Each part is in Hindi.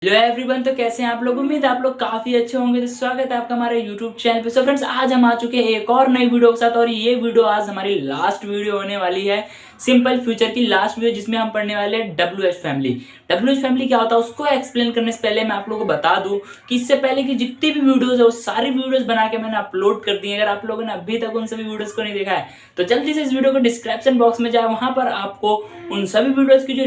हेलो एवरीवन, तो कैसे हैं आप लोग। उम्मीद है आप लोग काफी अच्छे होंगे। तो स्वागत है आपका हमारे यूट्यूब चैनल पे। सो फ्रेंड्स, आज हम आ चुके हैं एक और नई वीडियो के साथ। और ये वीडियो आज हमारी लास्ट वीडियो होने वाली है, सिंपल फ्यूचर की लास्ट वीडियो, जिसमें हम पढ़ने वाले हैं WH फैमिली। WH फैमिली क्या होता है उसको एक्सप्लेन करने से पहले मैं आप लोगों को बता दूं कि इससे पहले की जितनी भी वीडियोस है वो सारी वीडियोस बना के मैंने अपलोड कर दी है। अगर आप लोगों ने अभी तक उन सभी वीडियोस को नहीं देखा है तो जल्दी से इस वीडियो को डिस्क्रिप्शन बॉक्स में जाए, वहां पर आपको उन सभी वीडियोस की जो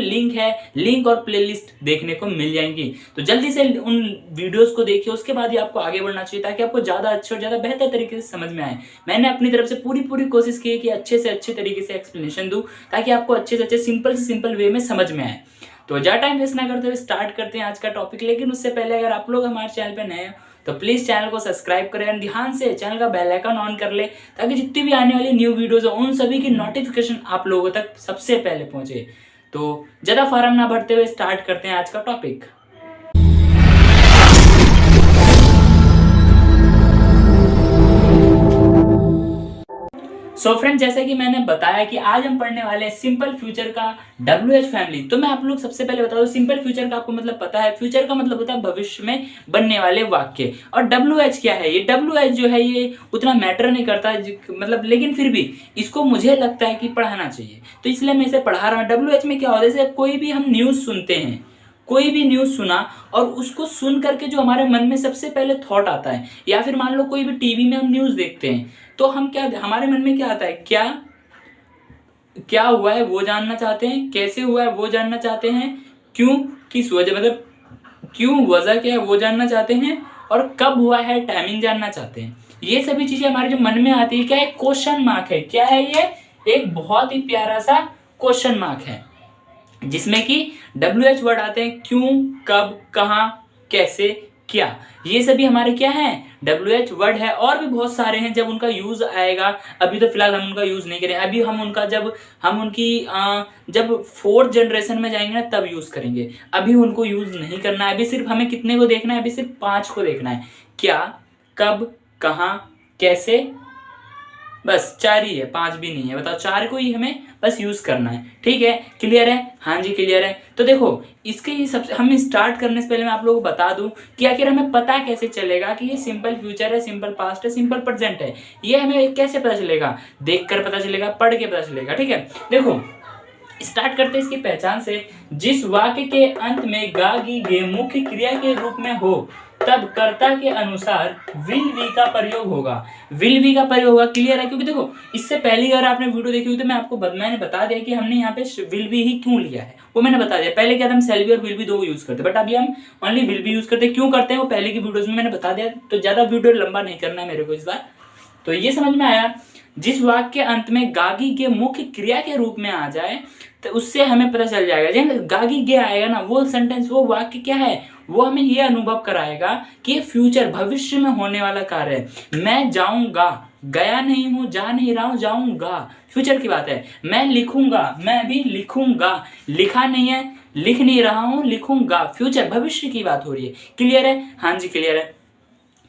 लिंक और प्लेलिस्ट देखने को मिल जाएंगी। तो जल्दी से उन वीडियोस को देखिए, उसके बाद ही आपको आगे बढ़ना चाहिए ताकि आपको ज्यादा अच्छे और ज्यादा बेहतर तरीके से समझ में आए। मैंने अपनी तरफ से पूरी कोशिश की है कि अच्छे से अच्छे तरीके से एक्सप्लेनेशन दूं ताकि आपको अच्छे से अच्छे सिंपल से सिंपल वे में समझ में आए। तो ज्यादा टाइम वेस्ट ना करते हुए स्टार्ट करते हैं आज का टॉपिक। लेकिन उससे पहले अगर आप लोग हमारे चैनल पे नए हैं तो प्लीज चैनल को सब्सक्राइब करें और ध्यान से चैनल का बेल आइकन ऑन कर ले ताकि जितनी भी आने वाली न्यू वीडियोस है उन सभी की नोटिफिकेशन आप लोगों तक सबसे पहले पहुंचे। तो ज्यादा फार्म ना भरते हुए स्टार्ट करते हैं आज का टॉपिक। सो फ्रेंड, जैसे कि मैंने बताया कि आज हम पढ़ने वाले हैं सिंपल फ्यूचर का WH फैमिली। तो मैं आप लोग सबसे पहले बता दूं, सिंपल फ्यूचर का आपको मतलब पता है। फ्यूचर का मतलब होता है भविष्य में बनने वाले वाक्य। और WH क्या है? ये WH जो है ये उतना मैटर नहीं करता, मतलब लेकिन फिर भी इसको मुझे लगता है कि पढ़ाना चाहिए, तो इसलिए मैं इसे पढ़ा रहा हूँ। WH में क्या होता है, जैसे कोई भी हम न्यूज सुनते हैं, कोई भी न्यूज सुना और उसको सुन करके जो हमारे मन में सबसे पहले थॉट आता है, या फिर मान लो कोई भी टीवी में हम न्यूज देखते हैं तो हम क्या, हमारे मन में क्या आता है, क्या क्या हुआ है वो जानना चाहते हैं, कैसे हुआ है वो जानना चाहते हैं, क्यों, किस वजह, मतलब क्यों, वजह क्या है वो जानना चाहते हैं, और कब हुआ है टाइमिंग जानना चाहते हैं। ये सभी चीजें हमारे जो मन में आती है, क्या एक क्वेश्चन मार्क है। क्या है ये? एक बहुत ही प्यारा सा क्वेश्चन मार्क है जिसमें कि WH वर्ड आते हैं, क्यों, कब, कहां, कैसे, क्या। ये सभी हमारे क्या हैं? WH वर्ड है। और भी बहुत सारे हैं, जब उनका यूज आएगा, अभी तो फिलहाल हम उनका यूज नहीं करें। अभी हम उनका जब 4th जनरेशन में जाएंगे ना तब यूज करेंगे। अभी उनको यूज नहीं करना है। अभी सिर्फ हमें कितने को देखना है? अभी सिर्फ 5 को देखना है। क्या, कब, कहां, कैसे, बस 4 ही है, 5 भी नहीं है। बताओ, 4 को ही हमें बस यूज करना है। ठीक है, क्लियर है? हाँ जी क्लियर है। तो देखो, इसके ही सबसे हम स्टार्ट करने से पहले मैं आप लोगों को बता दूं कि आखिर हमें पता कैसे चलेगा कि ये सिंपल फ्यूचर है, सिंपल पास्ट है, सिंपल प्रेजेंट है। ये हमें कैसे पता चलेगा? देख कर पता चलेगा, पढ़ के पता चलेगा। ठीक है, देखो स्टार्ट करते हैं इसकी पहचान से। जिस वाक्य के अंत में गा गी गे मुख्य क्रिया के रूप में हो तब कर्ता के अनुसार विल वी का प्रयोग होगा। विल वी का प्रयोग होगा, क्लियर है? क्योंकि देखो, इससे पहले अगर आपने वीडियो देखी हुई तो मैंने बता दिया कि हमने यहाँ पे विल वी ही क्यों लिया है, वो मैंने बता दिया। पहले क्या था, हम सेल बी और विल बी दो यूज करते, बट अभी हम ओनली विल बी यूज करते। क्यों करते हैं वो पहले की वीडियोज में मैंने बता दिया, तो ज्यादा वीडियो लंबा नहीं करना है मेरे को इस बार। तो ये समझ में आया, जिस वाक्य के अंत में गागी के मुख्य क्रिया के रूप में आ जाए तो उससे हमें पता चल जाएगा। जब गागी गे आएगा ना, वो सेंटेंस, वो वाक्य क्या है, वो हमें ये अनुभव कराएगा कि फ्यूचर, भविष्य में होने वाला कार्य है। मैं जाऊंगा, गया नहीं हूं, जा नहीं रहा हूं, जाऊंगा, फ्यूचर की बात है। मैं लिखूंगा, मैं भी लिखूंगा, लिखा नहीं है, लिख नहीं रहा हूं, लिखूंगा, फ्यूचर, भविष्य की बात हो रही है। क्लियर है? हाँ जी क्लियर है।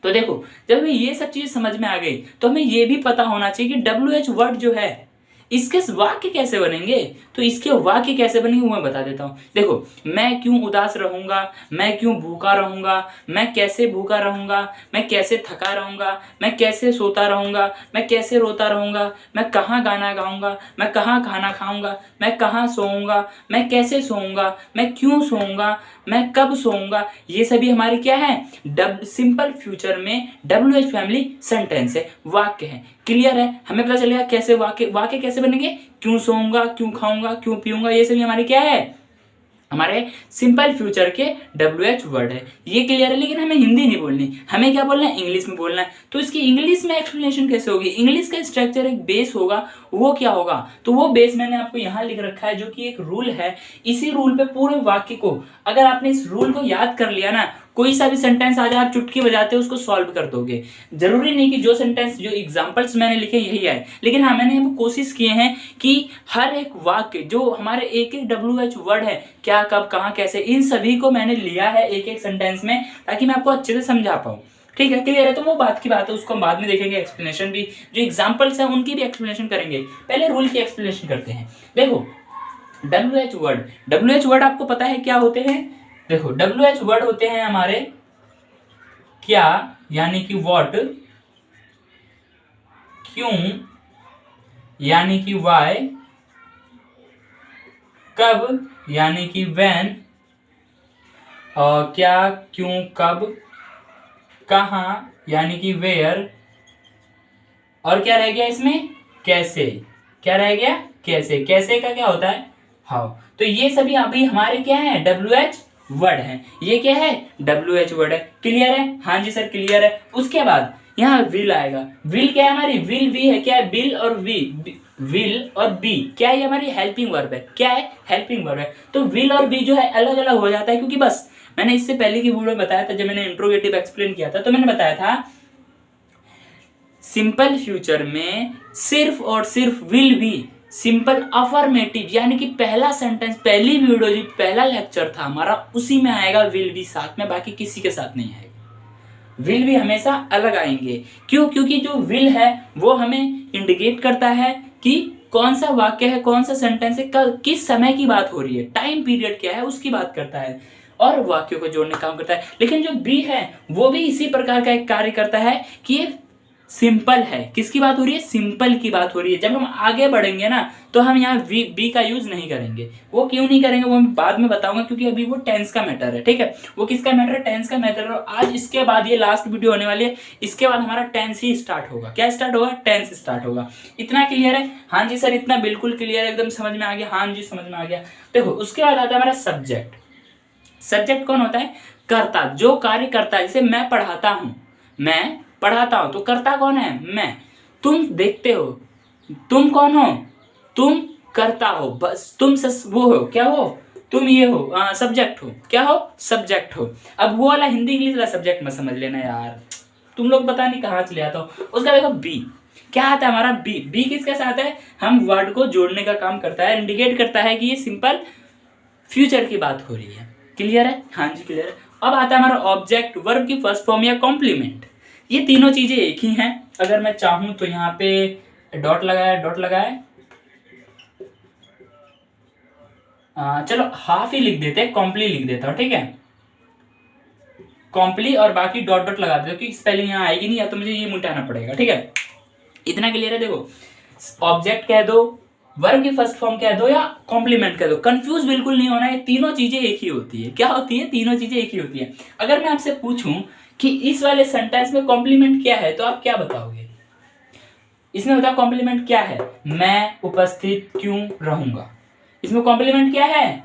तो देखो, जब हमें ये सब चीज समझ में आ गई तो हमें ये भी पता होना चाहिए कि WH वर्ड जो है इसके वाक्य कैसे बनेंगे। तो इसके वाक्य कैसे बनेंगे वो मैं बता देता हूं। देखो, मैं क्यों उदास रहूंगा, मैं क्यों भूखा रहूंगा, मैं कैसे भूखा रहूंगा, मैं कैसे थका रहूंगा, मैं कैसे सोता रहूंगा, मैं कैसे रोता रहूंगा, मैं कहाँ गाना गाऊंगा, मैं कहाँ खाना खाऊंगा, मैं कहाँ सोऊंगा, मैं कैसे सोऊंगा, मैं क्यों सोऊंगा, मैं कब सोऊंगा। ये सभी हमारे क्या है? सिंपल फ्यूचर में WH फैमिली सेंटेंस है, वाक्य है। क्लियर है? हमें पता चलेगा कैसे वाक्य कैसे बनेंगे। क्यों सोऊंगा, क्यों खाऊंगा, क्यों पीऊंगा, ये सभी हमारे क्या है? हमारे सिंपल फ्यूचर के WH वर्ड है। ये क्लियर है? लेकिन हमें हिंदी नहीं बोलनी, हमें क्या बोलना है? इंग्लिश में बोलना है। तो इसकी इंग्लिश में एक्सप्लेनेशन कैसे होगी? इंग्लिश का स्ट्रक्चर एक बेस होगा, वो क्या होगा? तो वो बेस मैंने आपको यहाँ लिख रखा है, जो कि एक रूल है। इसी रूल पे पूरे वाक्य को, अगर आपने इस रूल को याद कर लिया ना, कोई सा भी सेंटेंस आ जाए आप चुटकी बजाते उसको सॉल्व कर दोगे। जरूरी नहीं कि जो सेंटेंस, जो एग्जांपल्स मैंने लिखे यही आए, लेकिन हाँ मैंने कोशिश किए हैं कि हर एक वाक्य जो हमारे एक एक WH वर्ड है, क्या, कब, कहां, कैसे, इन सभी को मैंने लिया है एक एक सेंटेंस में, ताकि मैं आपको अच्छे से समझा पाऊं। ठीक है, क्लियर है? तो वो बात की बात है, उसको हम बाद में देखेंगे। एक्सप्लेनेशन भी, जो एग्जांपल्स हैं उनकी भी एक्सप्लेनेशन करेंगे। पहले रूल की एक्सप्लेनेशन करते हैं। देखो, WH वर्ड आपको पता है क्या होते हैं? देखो WH वर्ड होते हैं हमारे क्या यानी कि व्हाट, क्यों यानी कि वाई, कब यानी कि व्हेन, और क्या क्यों कब, कहाँ यानी कि वेयर, और क्या रह गया इसमें कैसे, क्या रह गया कैसे, कैसे का क्या होता है हाउ। तो ये सभी अभी हमारे क्या है WH वर्ड है, ये क्या है WH वर्ड है। क्लियर है? हाँ जी सर क्लियर है। उसके बाद यहाँ विल आएगा। विल क्या है हमारी, विल भी है, क्या है बिल और विल और बी क्या है हमारी हेल्पिंग वर्ब है, क्या है हेल्पिंग वर्ब है। तो विल और बी जो है अलग अलग हो जाता है, क्योंकि बस मैंने इससे पहले की वीडियो में बताया था, जब मैंने इंट्रोगेटिव एक्सप्लेन किया था तो मैंने बताया था सिंपल फ्यूचर में सिर्फ और सिर्फ विल बी सिंपल अफर्मेटिव, यानी कि पहला सेंटेंस, पहली वीडियो जो पहला लेक्चर था हमारा उसी में आएगा विल बी साथ में, बाकी किसी के साथ नहीं आएगा। विल बी हमेशा अलग आएंगे। क्यों? क्योंकि जो विल है वो हमें इंडिकेट करता है कि कौन सा वाक्य है, कौन सा सेंटेंस है, किस समय की बात हो रही है, टाइम पीरियड क्या है उसकी बात करता है और वाक्यों को जोड़ने का काम करता है। लेकिन जो बी है वो भी इसी प्रकार का एक कार्य करता है कि ये सिंपल है। किसकी बात हो रही है? सिंपल की बात हो रही है। जब हम आगे बढ़ेंगे ना तो हम यहाँ बी का यूज नहीं करेंगे। वो क्यों नहीं करेंगे वो मैं बाद में बताऊंगा, क्योंकि अभी वो टेंस का मैटर है। ठीक है, वो किसका मैटर है? टेंस का मैटर है। आज इसके बाद ये लास्ट वीडियो होने वाली है, इसके बाद हमारा टेंस ही स्टार्ट होगा। क्या स्टार्ट होगा? टेंस स्टार्ट होगा। इतना क्लियर है? हाँ जी सर इतना बिल्कुल क्लियर है, एकदम समझ में आ गया। हाँ जी समझ में आ गया। देखो उसके बाद आता है हमारा सब्जेक्ट। सब्जेक्ट कौन होता है? कर्ता, जो कार्य करता है। जैसे मैं पढ़ाता हूं, मैं पढ़ाता हूं तो कर्ता कौन है? मैं। तुम देखते हो, तुम कौन हो? तुम करता हो। बस तुम वो हो, क्या हो? तुम ये हो, सब्जेक्ट हो। क्या हो? सब्जेक्ट हो। अब वो वाला हिंदी इंग्लिश वाला सब्जेक्ट मत समझ लेना यार, तुम लोग पता नहीं कहाँ चले आता हो। उसका देखो बी क्या आता है हमारा? बी। बी किसके साथ है? हम वर्ड को जोड़ने का काम करता है, इंडिकेट करता है कि ये सिंपल फ्यूचर की बात हो रही है। क्लियर है? हाँ जी क्लियर है। अब आता है हमारा ऑब्जेक्ट, वर्ब की फर्स्ट फॉर्म या कॉम्प्लीमेंट। ये तीनों चीजें एक ही हैं। अगर मैं चाहूं तो यहाँ पे डॉट लगाया, डॉट लगाया, चलो हाफ ही लिख देते हैं, कॉम्प्ली लिख देता हूं। ठीक है, कॉम्प्ली और बाकी डॉट डॉट लगा देते हो, क्योंकि स्पेलिंग यहाँ आएगी नहीं, या तो मुझे ये मिटाना पड़ेगा। ठीक है, इतना क्लियर है। देखो ऑब्जेक्ट कह दो, वर्ब की फर्स्ट फॉर्म कह दो, या कॉम्प्लीमेंट कह दो, कंफ्यूज बिल्कुल नहीं होना है। तीनों चीजें एक ही होती है। क्या होती है? तीनों चीजें एक ही होती है। अगर मैं आपसे पूछूं कि इस वाले सेंटेंस में कॉम्प्लीमेंट क्या है तो आप क्या बताओगे? इसमें बताओ कॉम्प्लीमेंट क्या है? मैं उपस्थित क्यों रहूंगा। इसमें कॉम्प्लीमेंट क्या है?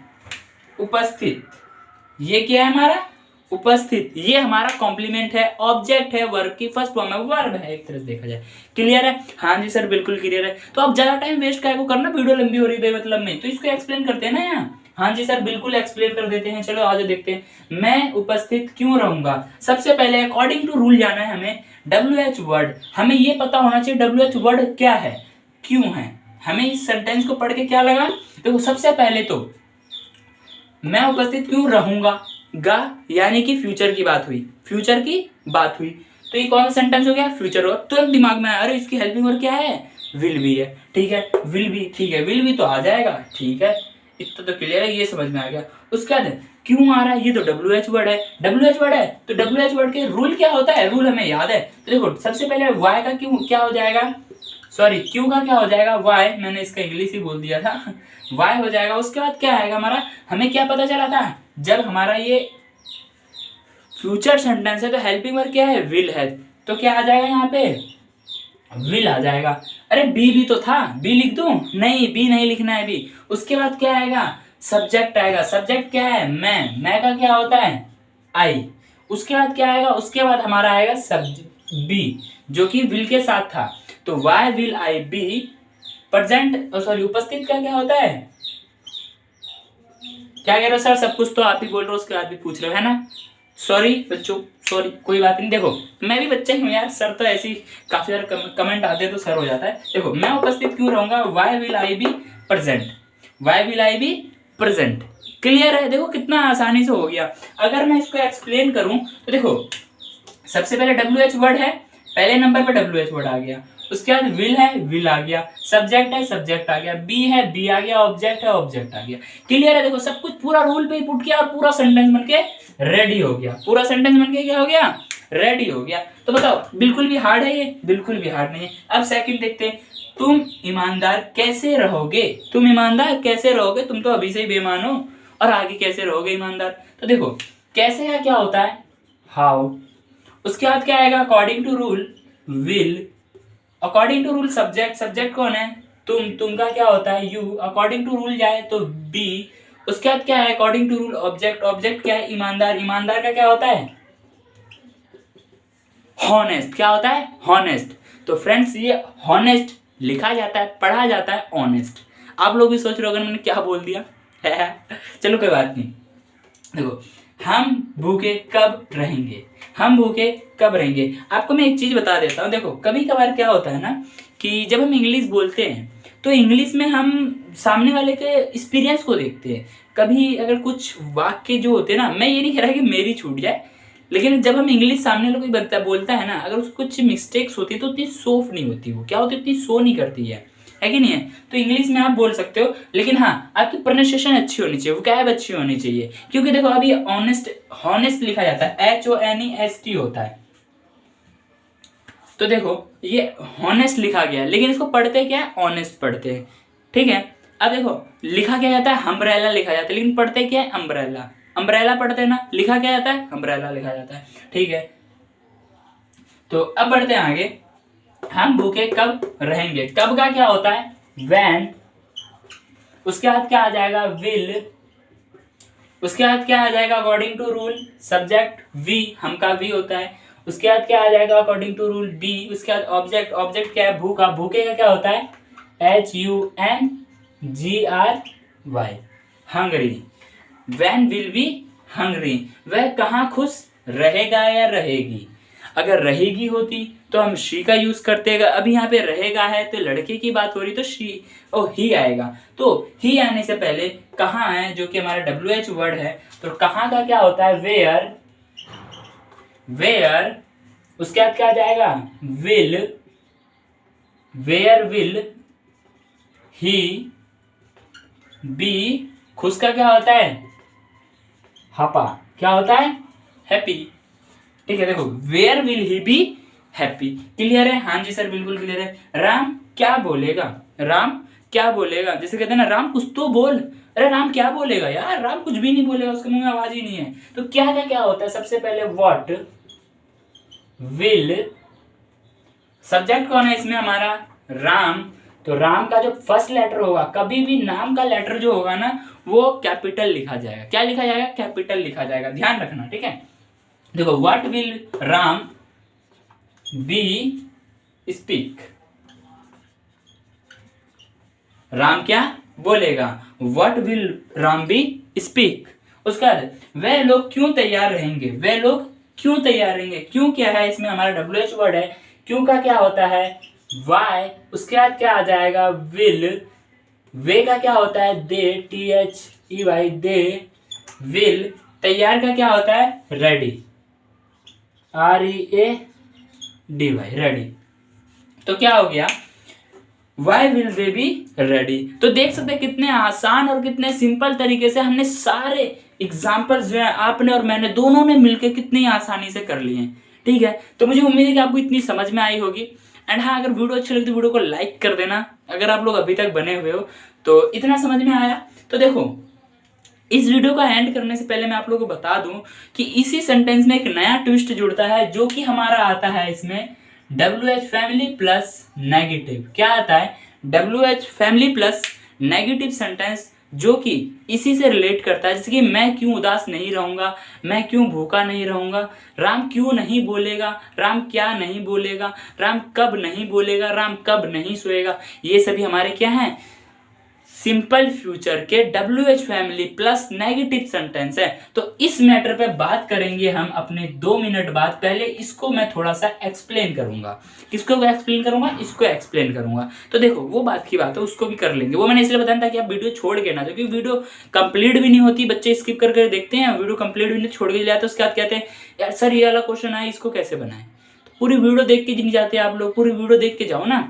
उपस्थित। ये क्या है हमारा? उपस्थित। ये हमारा कॉम्प्लीमेंट है, ऑब्जेक्ट है, वर्ब की फर्स्ट फॉर्म है, वर्ब है एक तरह से देखा जाए। क्लियर है? हाँ जी सर बिल्कुल क्लियर है। तो अब ज्यादा टाइम वेस्ट काय को करना, वीडियो लंबी हो रही है मतलब में, तो इसको एक्सप्लेन करते हैं ना यहाँ। हाँ जी सर बिल्कुल एक्सप्लेन कर देते हैं। चलो आज देखते हैं मैं उपस्थित क्यों रहूंगा। सबसे पहले अकॉर्डिंग टू रूल जाना है हमें WH वर्ड। हमें ये पता होना चाहिए WH वर्ड क्या है, क्यों है। हमें इस सेंटेंस को पढ़ के क्या लगा? देखो सबसे पहले तो मैं उपस्थित क्यों रहूंगा, गा यानी कि फ्यूचर की बात हुई, फ्यूचर की बात हुई। तो ये कौन सा सेंटेंस हो गया? फ्यूचर हो। तुरंत दिमाग में आया अरे इसकी हेल्पिंग वर्ब क्या है? विल बी है। ठीक है, विल बी, ठीक है, विल बी तो आ जाएगा। ठीक है, इतना तो क्लियर है, ये समझ में आ गया। उसके बाद क्यों आ रहा है? ये तो WH वर्ड है। WH वर्ड है तो WH वर्ड के रूल क्या होता है? रूल हमें याद है। तो देखो सबसे पहले वाई का क्यों क्या हो जाएगा, सॉरी क्यों का क्या हो जाएगा? वाई, मैंने इसका इंग्लिश ही बोल दिया था, वाई हो जाएगा। उसके बाद क्या आएगा हमारा? हमें क्या पता चला था? जब हमारा ये फ्यूचर सेंटेंस है तो हेल्पिंग वर्ब क्या है? विल है। तो क्या आ जाएगा यहाँ पे? विल आ जाएगा। अरे बी भी तो था, बी लिख दूं? नहीं, बी नहीं लिखना है बी। उसके बाद क्या आएगा? सब्जेक्ट आएगा। सब्जेक्ट क्या है? मैं का क्या होता है? आई। उसके बाद क्या आएगा? उसके बाद हमारा आएगा बी, जो कि विल के साथ था। तो why will I be present, sorry उपस्थित का क्या होता है? क्या कह रहे हो सर? सब कुछ तो आप ही बोल रहे हो, उसके बाद भी पूछ रहे हो, है ना? सॉरी बच्चों, सॉरी, कोई बात नहीं। देखो मैं भी बच्चा ही हूँ यार, सर तो ऐसी काफी सारे कमेंट आते हैं तो सर हो जाता है। देखो मैं उपस्थित क्यों रहूंगा, why will I be present, why will I be present. Clear है? देखो कितना आसानी से हो गया। अगर मैं इसको एक्सप्लेन करूं तो देखो सबसे पहले WH वर्ड है, पहले नंबर पर WH वर्ड आ गया। उसके बाद विल है, विल आ गया, सब्जेक्ट है, सब्जेक्ट आ गया, बी है, बी आ गया, ऑब्जेक्ट है, ऑब्जेक्ट आ गया। क्लियर है? देखो सब कुछ पूरा रूल पे ही पुट किया और पूरा सेंटेंस बनके रेडी हो गया। पूरा सेंटेंस बनके क्या हो गया? रेडी हो गया। तो बताओ बिल्कुल भी हार्ड है ये? बिल्कुल भी हार्ड नहीं है। अब सेकंड देखते हैं, तुम ईमानदार कैसे रहोगे? तुम ईमानदार कैसे रहोगे? तुम तो अभी से ही बेईमान हो और आगे कैसे रहोगे ईमानदार? तो देखो कैसे का क्या होता है? हाउ। उसके बाद क्या आएगा? According to rule, will. According to rule subject, subject कौन है? तुम का क्या होता है? यू। अकॉर्डिंग टू रूल जाए तो बी। उसके बाद क्या है? According to rule object, object क्या है? ईमानदार। ईमानदार का क्या होता है? हॉनेस्ट। क्या होता है? हॉनेस्ट। तो फ्रेंड्स ये हॉनेस्ट लिखा जाता है, पढ़ा जाता है ऑनेस्ट। आप लोग भी सोच रहे हो मैंने क्या बोल दिया है। चलो कोई बात नहीं। देखो हम भूखे कब रहेंगे? हम भूखे कब रहेंगे? आपको मैं एक चीज बता देता हूँ। देखो कभी कभार क्या होता है ना कि जब हम इंग्लिश बोलते हैं तो इंग्लिश में हम सामने वाले के एक्सपीरियंस को देखते हैं। कभी अगर कुछ वाक्य जो होते हैं ना, मैं ये नहीं कह रहा कि मेरी छूट जाए, लेकिन जब हम इंग्लिश सामने वाला कोई बोलता है ना, अगर उसको कुछ मिस्टेक्स होती है तो उतनी सोफ नहीं होती, वो क्या होती है? उतनी सो नहीं करती है कि नहीं है? तो इंग्लिश में आप बोल सकते हो, लेकिन हाँ आपकी प्रोनाउंसिएशन अच्छी होनी चाहिए, वोकैब अच्छी होनी चाहिए। क्योंकि देखो अभी ऑनेस्ट, हॉनेस्ट लिखा जाता है, HONEST होता है। तो देखो ये हॉनेस्ट लिखा गया है, लेकिन इसको पढ़ते क्या है? ऑनेस्ट पढ़ते हैं। ठीक है। अब देखो लिखा क्या जाता है? अम्ब्रेला लिखा जाता है, लेकिन पढ़ते क्या है? अम्ब्रेला। अम्ब्रेला पढ़ते हैं ना, लिखा क्या जाता है? अम्ब्रेला लिखा जाता है। ठीक है। तो अब बढ़ते हैं आगे। हम भूखे कब रहेंगे? कब का क्या होता है? व्हेन। उसके बाद क्या आ जाएगा? विल। उसके बाद क्या आ जाएगा? According to rule subject, we. हम का वी होता है। उसके बाद क्या आ जाएगा? According to rule be. उसके बाद ऑब्जेक्ट, ऑब्जेक्ट क्या है? भूखा। भूखे का क्या होता है? HUNGRY, Hungary. Van will be Hungary, वह कहाँ खुश रहेगा या रहेगी? अगर रहेगी होती तो हम शी का यूज करते हैं। अभी यहाँ पे रहेगा है तो लड़के की बात हो रही तो शी ही आएगा। तो ही आने से पहले कहाँ है, जो कि हमारा WH वर्ड है, तो कहाँ का क्या होता है? वेयर। वेयर। उसके बाद क्या जाएगा? Will. Where will he be. खुश का क्या होता है? हपा। क्या होता है? हैप्पी। ठीक है। देखो where will he be happy. Clear है? हाँ जी सर बिल्कुल क्लियर है। राम क्या बोलेगा? राम क्या बोलेगा? जैसे कहते हैं ना, राम कुछ तो बोल। अरे राम क्या बोलेगा यार? राम कुछ भी नहीं बोलेगा, उसके मुंह में आवाज ही नहीं है। तो क्या क्या क्या होता है? सबसे पहले व्हाट, विल। सब्जेक्ट कौन है इसमें? हमारा राम। तो राम का जो फर्स्ट लेटर होगा, कभी भी नाम का लेटर जो होगा ना, वो कैपिटल लिखा जाएगा। क्या लिखा जाएगा? कैपिटल लिखा जाएगा, ध्यान रखना। ठीक है। देखो what will Ram be speak. Ram क्या बोलेगा? What will Ram be speak. उसके बाद वह लोग क्यों तैयार रहेंगे? वह लोग क्यों तैयार रहेंगे? क्यों क्या है इसमें? हमारा WH वर्ड है। क्यों का क्या होता है? वाई। उसके बाद क्या आ जाएगा? विल। वे का क्या होता है? They, THEY, they will. तैयार का क्या होता है? Ready, READY, ready. तो क्या हो गया? Why will they be ready. तो देख सकते हैं कितने आसान और कितने सिंपल तरीके से हमने सारे एग्जाम्पल्स जो है आपने और मैंने दोनों ने मिलकर कितनी आसानी से कर लिए हैं। ठीक है। तो मुझे उम्मीद है कि आपको इतनी समझ में आई होगी। एंड हाँ, अगर वीडियो अच्छी लगी तो वीडियो को लाइक कर देना, अगर आप लोग अभी तक बने हुए हो तो। इतना समझ में आया तो देखो, इस वीडियो का एंड करने से पहले मैं आप लोगों को बता दूं कि इसी सेंटेंस में एक नया ट्विस्ट जुड़ता है, जो कि हमारा आता है इसमें WH फैमिली प्लस नेगेटिव। क्या आता है? WH family plus negative sentence, जो कि इसी से रिलेट करता है। जैसे कि मैं क्यों उदास नहीं रहूंगा, मैं क्यों भूखा नहीं रहूंगा, राम क्यों नहीं बोलेगा, राम क्या नहीं बोलेगा, राम कब नहीं बोलेगा, राम कब नहीं सोएगा। ये सभी हमारे क्या हैं? सिंपल फ्यूचर के WH family plus negative sentence है। तो इस मैटर पे बात करेंगे हम अपने 2 मिनट बाद। पहले इसको मैं थोड़ा सा एक्सप्लेन करूंगा। किसको एक्सप्लेन करूंगा? इसको एक्सप्लेन करूंगा। तो देखो वो बात की बात है, उसको भी कर लेंगे। वो मैंने इसलिए बताया था कि आप वीडियो छोड़ के ना जाओ, क्योंकि वीडियो कंप्लीट भी नहीं होती, बच्चे स्किप करके देखते हैं, वीडियो कंप्लीट भी नहीं छोड़ के जाते, उसके बाद कहते हैं यार सर ये वाला क्वेश्चन आया, इसको कैसे बनाए। तो पूरी वीडियो देख के नहीं जाते आप लोग, पूरी वीडियो देख के जाओ ना।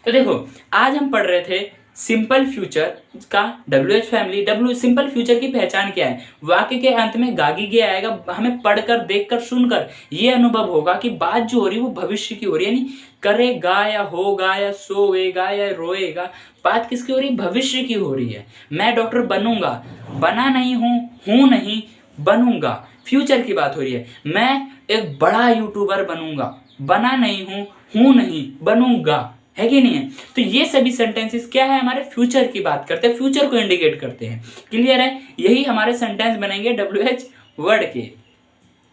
तो देखो आज हम पढ़ रहे थे सिंपल फ्यूचर का WH फैमिली। सिंपल फ्यूचर की पहचान क्या है? वाक्य के अंत में गागी गे आएगा। हमें पढ़कर, देखकर, सुनकर ये अनुभव होगा कि बात जो हो रही है वो भविष्य की हो रही है, यानी करेगा या होगा या सोएगा या रोएगा। बात किसकी हो रही है? भविष्य की हो रही है। मैं डॉक्टर बनूंगा, बना नहीं हूं नहीं, बनूंगा। फ्यूचर की बात हो रही है। मैं एक बड़ा यूट्यूबर बनूंगा, बना नहीं हूं नहीं, बनूंगा, है कि नहीं है? तो ये सभी सेंटेंसेस क्या है? हमारे फ्यूचर की बात करते हैं, फ्यूचर को इंडिकेट करते हैं। क्लियर है? यही हमारे सेंटेंस बनेंगे WH वर्ड के।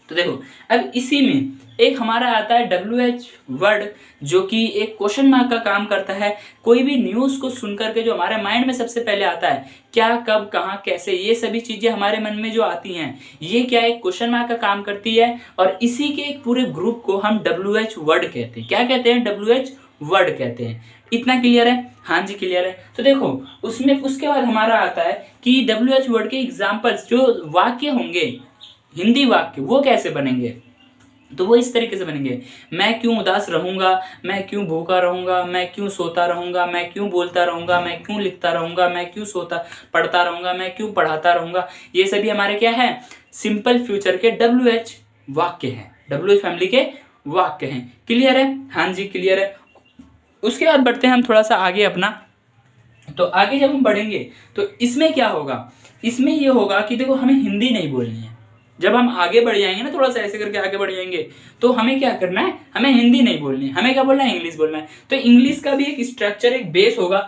तो देखो अब इसी में एक हमारा आता है WH वर्ड, जो कि एक क्वेश्चन मार्क का काम करता है। कोई भी न्यूज़ को सुन करके जो हमारे माइंड में सबसे पहले आता है, क्या, कब, कहाँ, कैसे, ये सभी चीजें हमारे मन में जो आती हैं, ये क्या एक क्वेश्चन मार्क का काम करती है। और इसी के एक पूरे ग्रुप को हम WH वर्ड कहते हैं। क्या कहते हैं? WH वर्ड कहते हैं। इतना क्लियर है? हाँ जी क्लियर है। तो देखो उसमें उसके बाद हमारा आता है कि WH वर्ड के एग्जाम्पल्स, जो वाक्य होंगे हिंदी वाक्य, वो कैसे बनेंगे? तो वो इस तरीके से बनेंगे। मैं क्यों उदास रहूंगा, मैं क्यों भूखा रहूंगा, मैं क्यों सोता रहूंगा, मैं क्यों बोलता रहूंगा, मैं क्यों लिखता रहूंगा, मैं क्यों पढ़ता रहूंगा, मैं क्यों पढ़ाता रहूंगा। ये सभी हमारे क्या है? सिंपल फ्यूचर के WH वाक्य हैं, WH फैमिली के वाक्य हैं। क्लियर है? हाँ जी क्लियर है। उसके बाद बढ़ते हैं हम थोड़ा सा आगे अपना। तो आगे जब हम बढ़ेंगे तो इसमें क्या होगा? इसमें ये होगा कि देखो हमें हिंदी नहीं बोलनी है। जब हम आगे बढ़ जाएंगे ना, थोड़ा सा ऐसे करके आगे बढ़ जाएंगे, तो हमें क्या करना है? हमें हिंदी नहीं बोलनी है, हमें क्या बोलना है? इंग्लिश बोलना है। तो इंग्लिश का भी एक स्ट्रक्चर, एक बेस होगा,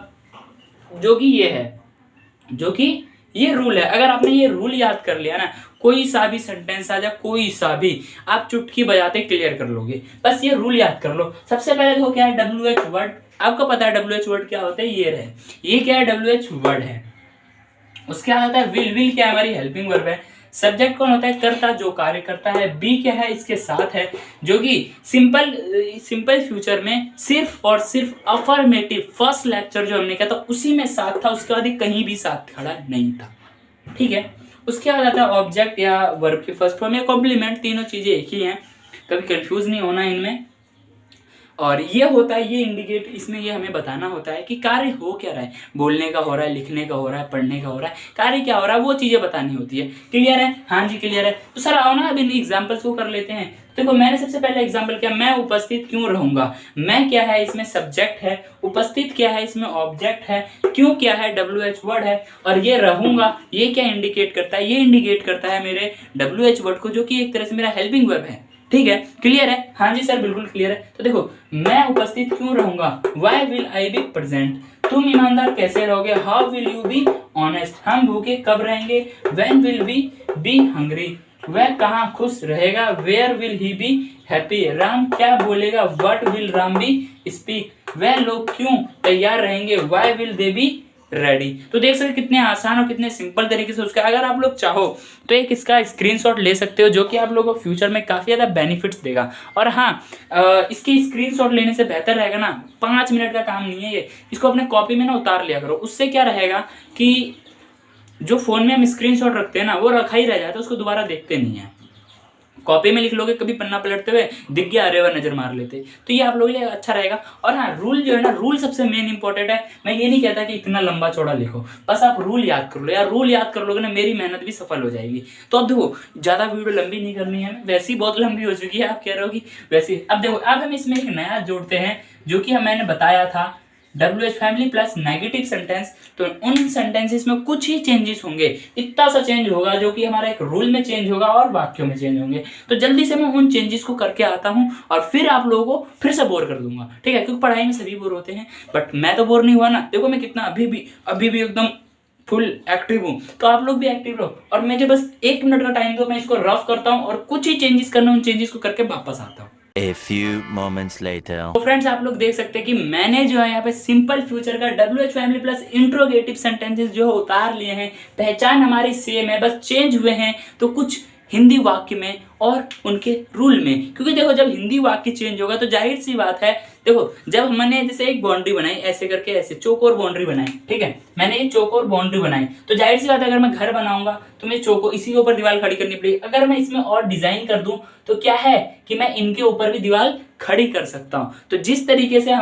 जो कि ये है, जो कि ये रूल है। अगर आपने ये रूल याद कर लिया ना, कोई सा भी सेंटेंस आ जाए, कोई सा भी, आप चुटकी बजाते क्लियर कर लोगे। बस ये रूल याद कर लो। सबसे पहले देखो क्या है? WH word. आपको पता है WH वर्ड क्या होता है? ये रहे, ये क्या है? WH वर्ड है। उसके बाद आता है विल क्या है? हमारी हेल्पिंग वर्ब है। सब्जेक्ट कौन होता है? कर्ता, जो कार्य करता है। बी क्या है? इसके साथ है, जो कि सिंपल फ्यूचर में सिर्फ और सिर्फ अफर्मेटिव, फर्स्ट लेक्चर जो हमने किया था उसी में साथ था, उसके बाद कहीं भी साथ खड़ा नहीं था। ठीक है। उसके बाद आता है ऑब्जेक्ट या वर्ब की फर्स्ट फॉर्म या कॉम्प्लीमेंट। तीनों चीजें एक ही हैं, कभी कंफ्यूज नहीं होना इनमें। और ये होता है, ये इंडिकेट, इसमें ये हमें बताना होता है कि कार्य हो क्या रहा है। बोलने का हो रहा है, लिखने का हो रहा है, पढ़ने का हो रहा है, कार्य क्या हो रहा है, वो चीजें बतानी होती है। क्लियर है? हाँ जी क्लियर है। तो सर आओ ना अब इन एग्जाम्पल्स को कर लेते हैं। देखो मैंने सबसे पहले एग्जाम्पल किया, मैं उपस्थित क्यों रहूंगा। मैं क्या है? इसमें सब्जेक्ट है। उपस्थित क्या है? इसमें ऑब्जेक्ट है। क्यों क्या है? WH वर्ड है। और ये रहूंगा, ये क्या इंडिकेट करता है? ये इंडिकेट करता है मेरे WH वर्ड को, जो कि एक तरह से मेरा हेल्पिंग वर्ब है। ठीक है? क्लियर है? हाँ जी सर बिल्कुल क्लियर है। तो देखो मैं उपस्थित क्यों रहूंगा, why will I be present. तुम ईमानदार कैसे रहोगे, how will you be honest. हम भूखे कब रहेंगे, when will we be hungry. वह कहाँ खुश रहेगा, where will he be happy. Ram क्या बोलेगा, what will Ram be speak. वह लोग क्यों तैयार रहेंगे, why will they be ready. तो देख सकते कितने आसान और कितने सिंपल तरीके से उसका, अगर आप लोग चाहो तो एक इसका स्क्रीनशॉट ले सकते हो, जो कि आप लोगों को फ्यूचर में काफ़ी ज़्यादा बेनिफिट्स देगा। और हाँ इसकी स्क्रीनशॉट लेने से बेहतर रहेगा ना, 5 मिनट का काम नहीं है ये, इसको अपने कॉपी में ना उतार लिया करो। उससे क्या रहेगा कि जो फ़ोन में हम स्क्रीनशॉट रखते हैं ना, वो रखा ही रह जाता है, उसको दोबारा देखते नहीं है। कॉपी में लिख लोगे, कभी पन्ना पलटते हुए दिख गया, अरे वह नजर मार लेते। तो ये आप लोगों के लिए अच्छा रहेगा। और हाँ रूल जो है ना, रूल सबसे मेन इंपॉर्टेंट है। मैं ये नहीं कहता कि इतना लंबा चौड़ा लिखो, बस आप रूल याद कर लो यार। रूल याद कर लोगे ना, मेरी मेहनत भी सफल हो जाएगी। तो अब देखो ज़्यादा वीडियो लंबी नहीं करनी है, वैसे ही बहुत लंबी हो चुकी है, आप कह रहे हो कि वैसे। अब देखो अब हम इसमें एक नया जोड़ते हैं, जो कि मैंने बताया था WH family plus negative sentence. तो उन सेंटेंसेस में कुछ ही चेंजेस होंगे, इतना सा चेंज होगा, जो कि हमारा एक रूल में चेंज होगा और वाक्यों में चेंज होंगे। तो जल्दी से मैं उन चेंजेस को करके आता हूं और फिर आप लोगों को फिर से बोर कर दूंगा। ठीक है? क्योंकि पढ़ाई में सभी बोर होते हैं, बट मैं तो बोर नहीं हुआ ना। देखो मैं कितना अभी भी एकदम फुल एक्टिव हूँ, तो आप लोग भी एक्टिव रहो। और मुझे बस 1 मिनट का टाइम दो, मैं इसको रफ करता हूँ और कुछ ही चेंजेस करना, उन चेंजेस को करके वापस आता हूँ। A few moments later. तो फ्रेंड्स आप लोग देख सकते हैं कि मैंने जो है यहाँ पे सिंपल फ्यूचर का WH family plus interrogative sentences जो है उतार लिए हैं। पहचान हमारी सेम है, बस चेंज हुए हैं तो कुछ हिंदी वाक्य में और उनके रूल में। क्योंकि देखो जब हिंदी वाक्य चेंज होगा तो जाहिर सी बात है देखो जब हमने जैसे एक बाउंड्री बनाई ऐसे करके, ऐसे चौकोर बाउंड्री बनाई, ठीक है, मैंने ये चौकोर बाउंड्री बनाई, तो जाहिर सी बात है अगर मैं घर बनाऊंगा तो मुझे चौकोर इसी के ऊपर दीवार खड़ी करनी पड़ेगी। अगर मैं इसमें और डिजाइन कर दूं तो क्या है कि मैं इनके ऊपर भी दीवार खड़ी कर सकता हूं। तो जिस तरीके से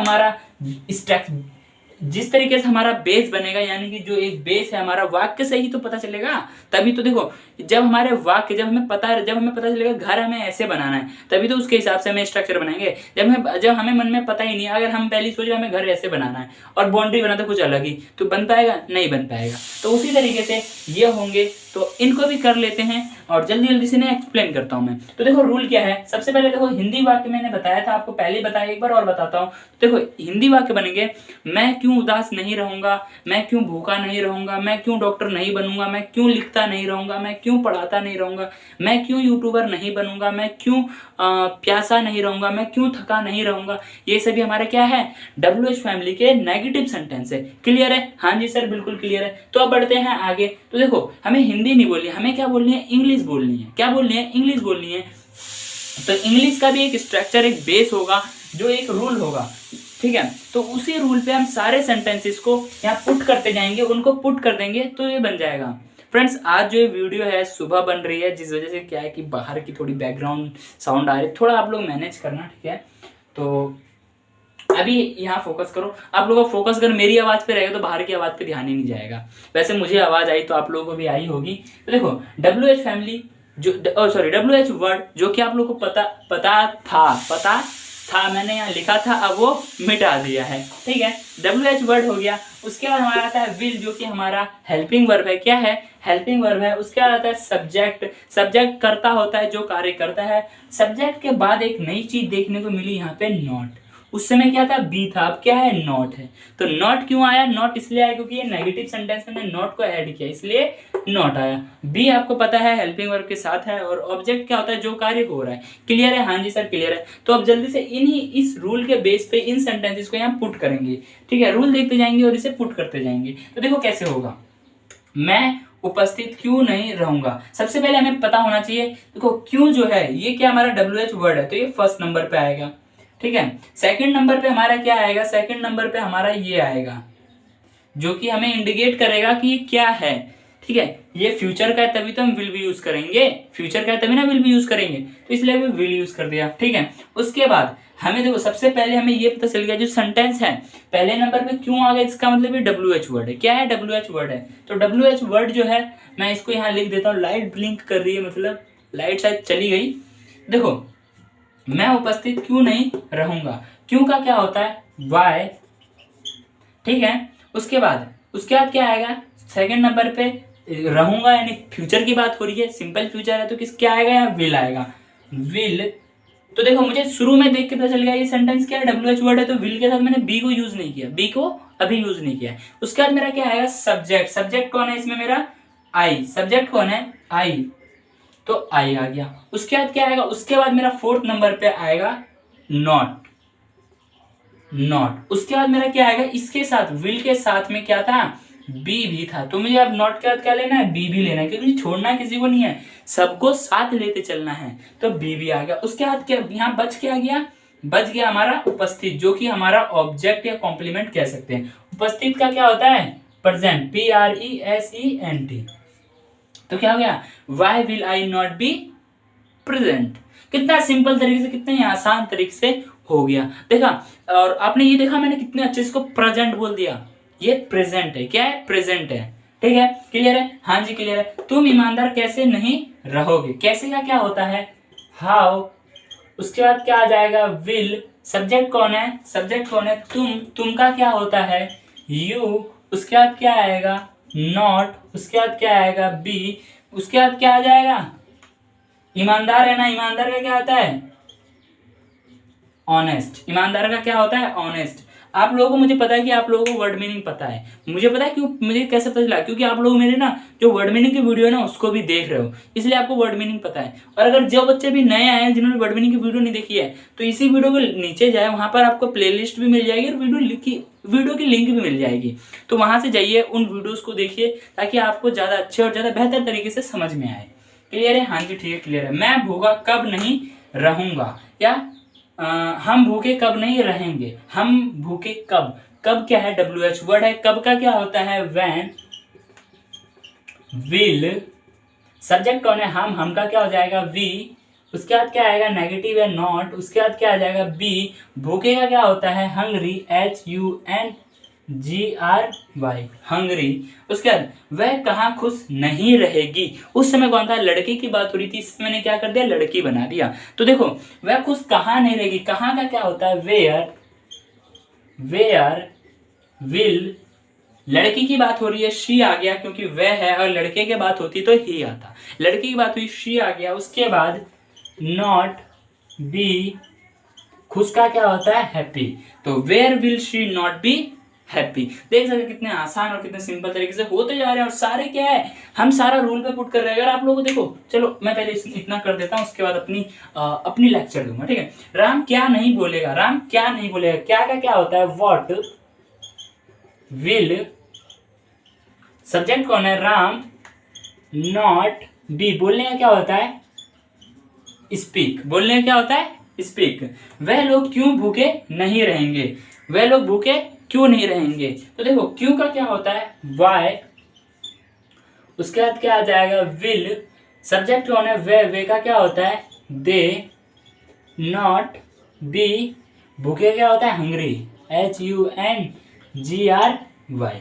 हमारा बेस बनेगा, यानी कि जो एक बेस है हमारा, वाक्य से ही तो पता चलेगा। तभी तो देखो जब हमारे वाक्य, जब हमें पता चलेगा घर हमें ऐसे बनाना है, तभी तो उसके हिसाब से हमें स्ट्रक्चर बनाएंगे। जब हमें मन में पता ही नहीं, अगर हम पहले सोच रहे हमें घर ऐसे बनाना है और बाउंड्री बनाते कुछ अलग ही, तो बन पाएगा? नहीं बन पाएगा। तो उसी तरीके से ये होंगे, तो इनको भी कर लेते हैं और जल्दी जल्दी से एक्सप्लेन करता हूं मैं। तो देखो रूल क्या है, सबसे पहले देखो हिंदी वाक्य मैंने बताया था आपको, पहले ही बताया, एक बार और बताता हूं। देखो हिंदी वाक्य बनेंगे, मैं क्यों उदास नहीं रहूंगा, मैं क्यों भूखा नहीं रहूंगा, मैं क्यों डॉक्टर नहीं बनूंगा, मैं क्यों लिखता नहीं रहूंगा, मैं क्यों पढ़ाता नहीं रहूंगा, मैं क्यों यूट्यूबर नहीं बनूंगा, मैं क्यों प्यासा नहीं रहूंगा, मैं क्यों थका नहीं रहूंगा। ये सभी हमारे क्या है, WH फैमिली के नेगेटिव सेंटेंस है। क्लियर है? हाँ जी सर बिल्कुल क्लियर है। तो अब बढ़ते हैं आगे। तो देखो हमें हिंदी नहीं बोलनी है, हमें क्या बोलनी है, इंग्लिश बोलनी है। क्या बोलनी है? इंग्लिश बोलनी है। तो इंग्लिश का भी एक स्ट्रक्चर, एक बेस होगा, जो एक रूल होगा, ठीक है। तो उसी रूल पे हम सारे सेंटेंसेस को यहाँ पुट करते जाएंगे, उनको पुट कर देंगे तो ये बन जाएगा। फ्रेंड्स आज जो ये वीडियो है सुबह बन रही है, जिस वजह से क्या है कि बाहर की थोड़ी बैकग्राउंड साउंड आ रही है, थोड़ा आप लोग मैनेज करना, ठीक है। तो अभी यहाँ फोकस करो, आप लोगों का फोकस अगर मेरी आवाज पे रहेगा तो बाहर की आवाज पे ध्यान ही नहीं जाएगा। वैसे मुझे आवाज आई तो आप लोगों को भी आई होगी। तो देखो WH फैमिली WH वर्ड जो कि आप लोगों को पता था, मैंने यहाँ लिखा था, अब वो मिटा दिया है, ठीक है। WH वर्ड हो गया। उसके बाद हमारा आता है विल, जो कि हमारा हेल्पिंग वर्ब है। क्या है? हेल्पिंग वर्ब है। उसके बाद आता है सब्जेक्ट करता होता है, जो कार्य करता है। सब्जेक्ट के बाद एक नई चीज देखने को मिली यहाँ पे, नॉट। उस समय क्या था? बी था, अब क्या है? नॉट है। तो नॉट क्यों आया? नॉट इसलिए आया क्योंकि ये नेगेटिव सेंटेंस में नॉट को ऐड किया, इसलिए नॉट आया। बी आपको पता है हेल्पिंग वर्ब के साथ है, और ऑब्जेक्ट क्या होता है? जो कार्य हो रहा है। क्लियर है? हाँ जी सर क्लियर है। तो अब जल्दी से इस रूल के बेस पे इन सेंटेंसेस को यहाँ पुट करेंगे, ठीक है। रूल देखते जाएंगे और इसे पुट करते जाएंगे। तो देखो कैसे होगा, मैं उपस्थित क्यों नहीं रहूंगा। सबसे पहले हमें पता होना चाहिए, देखो क्यों जो है ये क्या हमारा WH वर्ड है, तो ये फर्स्ट नंबर पे आएगा, ठीक है। सेकंड नंबर पे हमारा क्या आएगा? सेकंड नंबर पे हमारा ये आएगा, जो कि हमें इंडिकेट करेगा कि ये क्या है, ठीक है। ये फ्यूचर का है तभी तो हम विल भी यूज करेंगे, फ्यूचर का है तभी ना विल भी यूज करेंगे, तो इसलिए भी विल यूज कर दिया, ठीक है। उसके बाद हमें देखो सबसे पहले हमें ये पता चल गया जो सेंटेंस है पहले नंबर पे क्यों आ गया, इसका मतलब ये WH वर्ड है। क्या है? WH वर्ड है। तो WH वर्ड जो है, मैं इसको यहाँ लिख देता हूँ, लाइट ब्लिंक कर रही है, मतलब लाइट शायद चली गई। देखो मैं उपस्थित क्यों नहीं रहूंगा, क्यों का क्या होता है? वाई, ठीक है। उसके बाद क्या आएगा? सेकंड नंबर पे रहूंगा, यानी फ्यूचर की बात हो रही है, सिंपल फ्यूचर है, तो क्या आएगा? यहाँ विल आएगा, विल। तो देखो मुझे शुरू में देख के पता चल गया ये सेंटेंस क्या है, WH वर्ड है, तो विल के साथ मैंने बी को यूज नहीं किया, बी को अभी यूज नहीं किया। उसके बाद मेरा क्या आएगा? सब्जेक्ट कौन है इसमें? मेरा आई। सब्जेक्ट कौन है? आई, तो आई आ गया। उसके बाद क्या आएगा? उसके बाद मेरा फोर्थ नंबर पे आएगा नॉट। उसके बाद मेरा क्या आएगा? इसके साथ विल के साथ में क्या था? बी भी था। तो मुझे अब नॉट के बाद क्या लेना है? बी भी लेना है, क्योंकि छोड़ना किसी को नहीं है, सबको साथ लेते चलना है। तो बी भी आ गया। उसके बाद क्या यहाँ बच गया हमारा उपस्थित, जो कि हमारा ऑब्जेक्ट या कॉम्प्लीमेंट कह सकते हैं। उपस्थित का क्या होता है? Present, PRESENT। तो क्या हो गया? Why will I not be present. कितना सिंपल तरीके से, कितने आसान तरीके से हो गया, देखा। और आपने ये देखा मैंने कितने अच्छे इसको प्रेजेंट बोल दिया, ये प्रेजेंट है। क्या है? प्रेजेंट है, ठीक है। क्लियर है? हाँ जी क्लियर है। तुम ईमानदार कैसे नहीं रहोगे, कैसे का क्या होता है? हाउ। उसके बाद क्या आ जाएगा? विल। सब्जेक्ट कौन है? तुम का क्या होता है? यू। उसके बाद क्या आएगा? नॉट। उसके बाद क्या आएगा? बी। उसके बाद क्या आ जाएगा? ईमानदार है ना, ईमानदार का क्या होता है? ऑनेस्ट। ईमानदार का क्या होता है? ऑनेस्ट। आप लोगों को, मुझे पता है कि आप लोगों को वर्ड मीनिंग पता है, मुझे पता है क्यों, मुझे कैसे पता चला, क्योंकि आप लोग मेरे ना जो वर्ड मीनिंग की वीडियो है ना उसको भी देख रहे हो, इसलिए आपको वर्ड मीनिंग पता है। और अगर जो बच्चे भी नए आए हैं जिन्होंने वर्ड मीनिंग की वीडियो नहीं देखी है, तो इसी वीडियो के नीचे जाए, वहां पर आपको प्लेलिस्ट भी मिल जाएगी और वीडियो की लिंक भी मिल जाएगी, तो वहां से जाइए, उन वीडियोस को देखिए, ताकि आपको ज्यादा अच्छे और ज्यादा बेहतर तरीके से समझ में आए। क्लियर है? हाँ जी ठीक है क्लियर है। मैं भूखा कब नहीं रहूंगा, या हम भूखे कब नहीं रहेंगे, हम भूखे कब, कब क्या है, WH वर्ड है, कब का क्या होता है, when, will, सब्जेक्ट कौन है, हम का क्या हो जाएगा, we, उसके बाद क्या आएगा, नेगेटिव है नॉट, उसके बाद क्या आ जाएगा, बी, भूखे का क्या होता है, हंग्री, HUNGRY, हंग्री। उसके बाद वह कहाँ खुश नहीं रहेगी, उस समय कौन था, लड़के की बात हो रही थी, इसमें मैंने क्या कर दिया, लड़की बना दिया। तो देखो वह खुश कहाँ नहीं रहेगी, कहाँ का क्या होता है, वेयर विल, लड़की की बात हो रही है, शी आ गया क्योंकि वह है, और लड़के की बात होती तो ही आता, लड़की की बात हुई, शी आ गया। उसके बाद नॉट बी, खुश का क्या होता है, हैप्पी, तो where will she not be happy. देख सकते कितने आसान और कितने सिंपल तरीके से होते जा रहे हैं, और सारे क्या है, हम सारा रूल पे पुट कर रहे हैं। अगर आप लोगों को देखो, चलो मैं पहले इतना कर देता हूँ, उसके बाद अपनी लेक्चर दूंगा, ठीक है। राम क्या नहीं बोलेगा, राम क्या नहीं बोलेगा, क्या का क्या होता है, व्हाट विल, सब्जेक्ट कौन है, राम, नॉट बी, बोलने का क्या होता है, स्पीक, बोलने का क्या होता है, स्पीक। वह लोग क्यों भूखे नहीं रहेंगे, वह लोग भूखे क्यों नहीं रहेंगे, तो देखो क्यों का क्या होता है, वाई, उसके बाद क्या आ जाएगा, विल, सब्जेक्ट कौन है, वे का क्या होता है, दे, नॉट बी, भूखे क्या होता है, हंग्री, HUNGRY,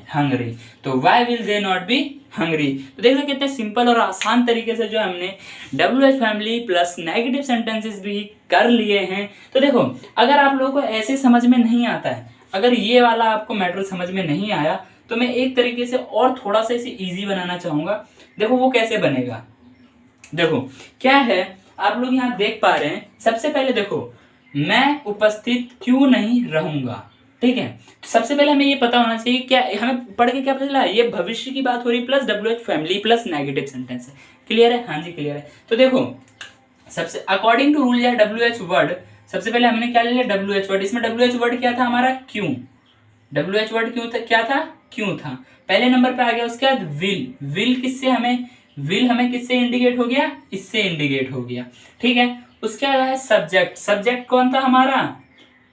हंग्री, तो why will they not be hungry. तो देख सकते कितने सिंपल और आसान तरीके से जो हमने WH family plus negative sentences भी कर लिए हैं। तो देखो अगर आप लोगों को ऐसे समझ में नहीं आता है, अगर ये वाला आपको मैटर समझ में नहीं आया, तो मैं एक तरीके से और थोड़ा सा इसे इजी बनाना चाहूंगा। देखो वो कैसे बनेगा, देखो क्या है, आप लोग यहाँ देख पा रहे हैं, सबसे पहले देखो मैं उपस्थित क्यों नहीं रहूंगा, ठीक है। तो सबसे पहले हमें ये पता होना चाहिए, क्या हमें पढ़ के क्या पता चला, ये भविष्य की बात हो रही plus WH family plus negative sentence है। क्लियर है, हाँ जी क्लियर है। तो देखो सबसे अकॉर्डिंग टू रूल या WH वर्ड, सबसे पहले हमने क्या ले लिया, WH वर्ड, इसमें WH वर्ड क्या था हमारा, क्यों, WH वर्ड क्यों था, क्या था, क्यों था, पहले नंबर पे आ गया। उसके बाद विल किससे हमें किससे इंडिकेट हो गया, इससे इंडिकेट हो गया, ठीक है। उसके बाद है सब्जेक्ट कौन था हमारा,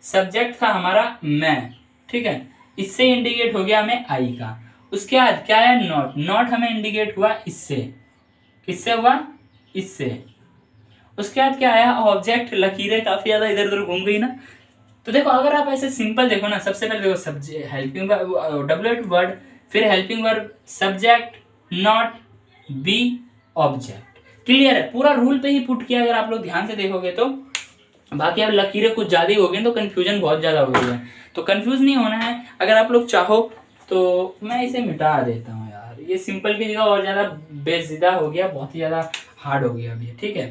सब्जेक्ट था हमारा मैं, ठीक है, इससे इंडिकेट हो गया हमें आई का। उसके बाद क्या है, नॉट हमें इंडिकेट हुआ इससे, किससे हुआ, इससे। उसके बाद क्या आया, ऑब्जेक्ट, लकीरें काफी ज्यादा इधर उधर घूम गई ना। तो देखो अगर आप ऐसे सिंपल देखो ना, सबसे पहले देखो सब्जेक्ट, हेल्पिंग WH वर्ड, फिर helping verb, subject, not, be, object. Clear है, पूरा रूल पे ही पुट किया अगर आप लोग ध्यान से देखोगे तो। बाकी अब लकीरें कुछ ज्यादा ही हो गई तो कंफ्यूजन बहुत ज्यादा हो गई है, तो कंफ्यूज नहीं होना है। अगर आप लोग चाहो तो मैं इसे मिटा देता हूँ यार, ये सिंपल की जगह और ज्यादा बेजिदा हो गया, बहुत ही ज्यादा हार्ड हो गया अभी, ठीक है।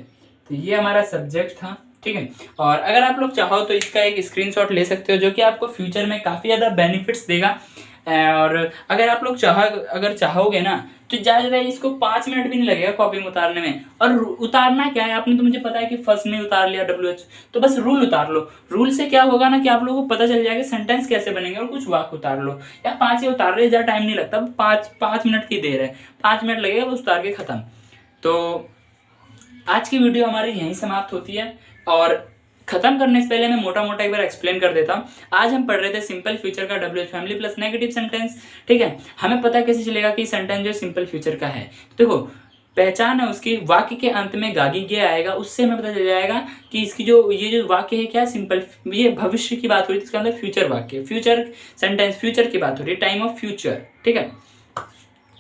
तो ये हमारा सब्जेक्ट था, ठीक है। और अगर आप लोग चाहो तो इसका एक स्क्रीनशॉट ले सकते हो, जो कि आपको फ्यूचर में काफी ज्यादा बेनिफिट्स देगा। और अगर आप लोग चाहोगे ना, तो ज्यादा इसको 5 मिनट भी नहीं लगेगा कॉपी में उतारने में। और उतारना क्या है, आपने तो मुझे पता है कि फर्स्ट में उतार लिया WH, तो बस रूल उतार लो। रूल से क्या होगा ना कि आप लोगों को पता चल जाएगा सेंटेंस कैसे बनेंगे, और कुछ वाक्य उतार लो, या 5 ही उतार रहे, ज्यादा टाइम नहीं लगता, 5 मिनट की देर है, 5 मिनट लगेगा बस उतार के खत्म। तो आज की वीडियो हमारी यहीं समाप्त होती है, और खत्म करने से पहले मैं मोटा मोटा एक बार एक्सप्लेन कर देता हूँ। आज हम पढ़ रहे थे सिंपल फ्यूचर का WH family plus negative sentence, ठीक है। हमें पता कैसे चलेगा कि सेंटेंस जो सिंपल फ्यूचर का है, देखो पहचान है उसकी, वाक्य के अंत में गागी गे आएगा, उससे हमें पता चल जाएगा कि इसकी ये जो वाक्य है क्या, सिंपल, ये भविष्य की बात हो रही है, इसके अंदर फ्यूचर वाक्य, फ्यूचर सेंटेंस, फ्यूचर की बात हो रही है, टाइम ऑफ फ्यूचर, ठीक है।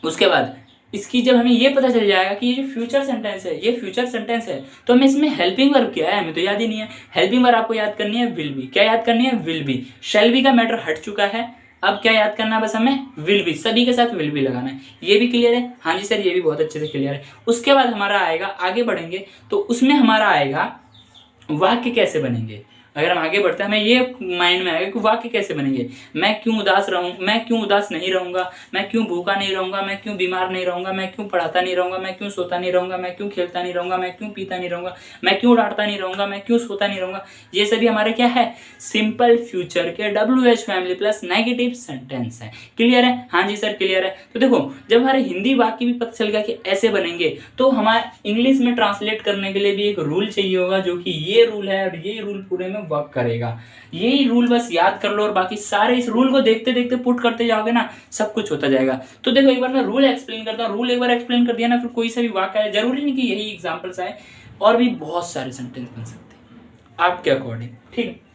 उसके बाद इसकी जब हमें ये पता चल जाएगा कि ये जो फ्यूचर सेंटेंस है ये फ्यूचर सेंटेंस है, तो हमें इसमें हेल्पिंग वर्ब क्या है, हमें तो याद ही नहीं है। हेल्पिंग वर्ब आपको याद करनी है विल बी, क्या याद करनी है, विल बी। शैल बी का मैटर हट चुका है, अब क्या याद करना है, बस हमें विल बी, सभी के साथ विल बी लगाना है। ये भी क्लियर है, हाँ जी सर ये भी बहुत अच्छे से क्लियर है। उसके बाद हमारा आएगा, आगे बढ़ेंगे तो उसमें हमारा आएगा वाक्य कैसे बनेंगे। अगर हम आगे बढ़ते हैं हमें ये माइंड में आएगा कि वाक्य कैसे बनेंगे, मैं क्यों उदास नहीं रहूंगा, मैं क्यों भूखा नहीं रहूंगा, मैं क्यों बीमार नहीं रहूंगा, मैं क्यों पढ़ाता नहीं रहूंगा, मैं क्यों सोता नहीं रहूंगा, मैं क्यों खेलता नहीं रहूंगा, मैं क्यों पीता नहीं रहूंगा, मैं क्यों डांटता नहीं रहूंगा, मैं क्यों सोता नहीं रहूंगा। ये सभी हमारे क्या है, सिंपल फ्यूचर के WH family plus negative sentence है। क्लियर है, हाँ जी सर क्लियर है। तो देखो जब हमारे हिंदी वाक्य भी पता चल गया कि ऐसे बनेंगे, तो हमारे इंग्लिश में ट्रांसलेट करने के लिए भी एक रूल चाहिए होगा, जो कि ये रूल है, और ये रूल पूरे में में वर्क करेगा। यही रूल बस याद कर लो और बाकी सारे इस रूल को देखते देखते पुट करते जाओगे ना, सब कुछ होता जाएगा। तो देखो एक बार मैं रूल एक्सप्लेन करता हूँ। रूल एक बार एक्सप्लेन कर दिया ना, फिर कोई सा भी वाक्य है, जरूरी नहीं कि यही एग्जाम्पल्स आए, और भी बहुत सारे सेंटेंस बन सकते हैं आपके अकॉर्डिंग, ठीक है।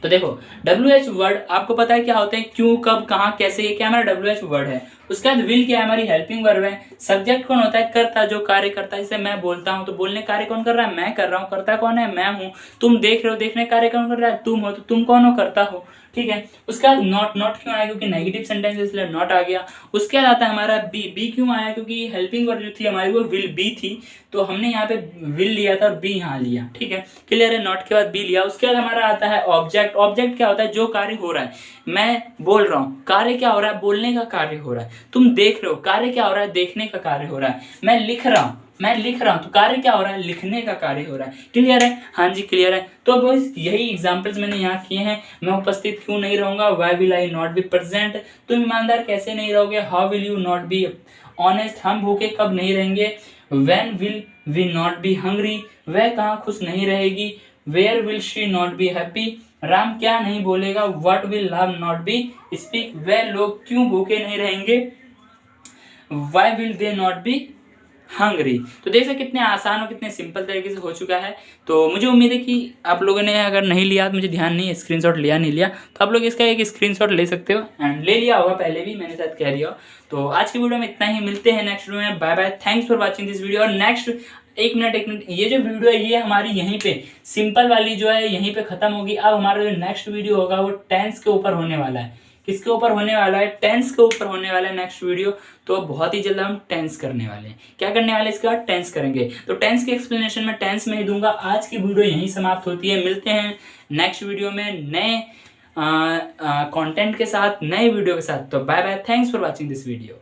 तो देखो WH वर्ड आपको पता है क्या होते हैं, क्यों, कब, कहाँ, कैसे, ये क्या हमारा WH वर्ड है। उसके बाद विल क्या है, हमारी हेल्पिंग वर्ब है। सब्जेक्ट कौन होता है, कर्ता, जो कार्य करता है। जैसे मैं बोलता हूँ तो बोलने कार्य कौन कर रहा है, मैं कर रहा हूँ। कर्ता कौन है, मैं हूँ। तुम देख रहे हो, देखने कार्य कौन कर रहा है, तुम हो। तो तुम कौन हो, करता हो, ठीक है। उसके बाद नॉट, नॉट क्यों आया, क्योंकि नेगेटिव सेंटेंस इसलिए नॉट आ गया। उसके बाद आता है हमारा बी, बी क्यों आया, क्योंकि हेल्पिंग वर्ब जो थी हमारी वो विल बी थी, तो हमने यहाँ पे विल लिया था और बी यहाँ लिया, ठीक है, क्लियर है। नॉट के बाद बी लिया। उसके बाद हमारा आता है ऑब्जेक्ट। ऑब्जेक्ट क्या होता है, जो कार्य हो रहा है, मैं बोल रहा हूँ, कार्य क्या हो रहा है, बोलने का कार्य हो रहा है। तुम देख रहे हो, कार्य क्या हो रहा है, देखने का कार्य हो रहा है। मैं लिख रहा हूँ, तो कार्य क्या हो रहा है, लिखने का कार्य हो रहा है। क्लियर है, हाँ जी क्लियर है। तो बस यही एग्जांपल्स मैंने यहाँ किए हैं। मैं उपस्थित क्यों नहीं रहूंगा, why will I not be present. तुम ईमानदार कैसे नहीं रहोगे, how will you not be honest. हम भूखे कब नहीं रहेंगे, when will we not be hungry. वह कहाँ खुश नहीं रहेगी, where will she not be happy. Ram क्या नहीं बोलेगा, what will Ram not be speak. वह लोग क्यों भूखे नहीं रहेंगे, why will they not be hungry. तो देख सकते कितने आसान और कितने सिंपल तरीके से हो चुका है। तो मुझे उम्मीद है कि आप लोगों ने अगर नहीं लिया तो मुझे ध्यान नहीं है, स्क्रीनशॉट लिया नहीं लिया, तो आप लोग इसका एक स्क्रीनशॉट ले सकते हो। एंड ले लिया होगा पहले भी, मैंने शायद कह दिया हो। तो आज की वीडियो में इतना ही, मिलते हैं नेक्स्ट वीडियो में। Bye bye, thanks for watching this video. और नेक्स्ट एक मिनट, ये जो वीडियो है ये हमारी यहीं पे सिंपल वाली जो है यहीं पे खत्म होगी। अब हमारा जो नेक्स्ट वीडियो होगा वो टेंस के ऊपर होने वाला है। किसके ऊपर होने वाला है, टेंस के ऊपर होने वाला है नेक्स्ट वीडियो। तो बहुत ही जल्द हम टेंस करने वाले हैं। क्या करने वाले, इसके बाद टेंस करेंगे। तो टेंस की एक्सप्लेनेशन मैं टेंस में ही दूंगा। आज की वीडियो यहीं समाप्त होती है। मिलते हैं नेक्स्ट वीडियो में नए कंटेंट के साथ, नए वीडियो के साथ। तो bye bye, thanks for watching this video.